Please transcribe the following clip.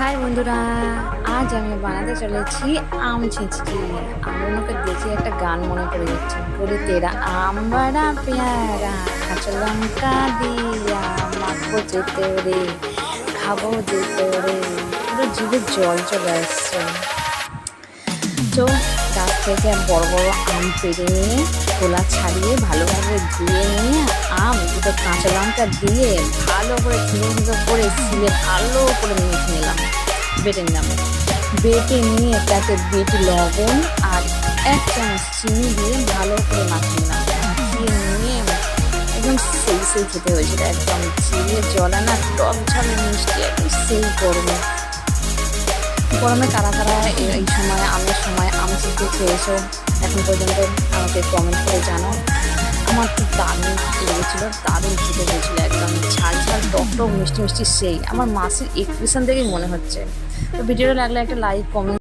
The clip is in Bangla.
হাই বন্ধুরা, আজ আমি বানাতে চলেছি আম ছিঁচকি। আমাকে দেখে একটা গান মনে পড়ে যাচ্ছে, বলি তেরা আম বাড়া পেয়ারা, কাঁচা লঙ্কা দিয়া মাখবো যেতে রে, খাবো যেতে রে। পুরো জিভে জল চলে আসছে। তো গাছ থেকে বড় বড় আম পেড়ে নিয়ে খোলা ছাড়িয়ে ভালোভাবে ধুয়ে নিয়ে দুটো কাঁচা লঙ্কা দিয়ে ভালো করে ধুয়ে করে শিলে ভালো করে মেখে নিলাম, বেটে নিলাম। বেটে নিয়ে তাতে বিট লবণ আর 1 চামচ চিনি দিয়ে ভালো করে মাখিয়ে নিলাম। মাখিয়ে নিয়ে একদম সেই খেতে হয়েছিল, একদম জিভে জলানা টক ঝাল মিষ্টি, একদম সেই গরমে কারা কারা এই সময় আমের সময় আম ছিঁড়তে খেয়েছো এখন পর্যন্ত আমাকে কমেন্ট করে জানাও। আমার খুব দারুণ লেগেছিলো, দারুণ খেতে হয়েছিলো, একদম ঝাল ঝাল টক টক মিষ্টি মিষ্টি সেই আমার মাসির এক্সপ্রেশন দেখেই মনে হচ্ছে। তো ভিডিওটা লাগলে একটা লাইক কমেন্ট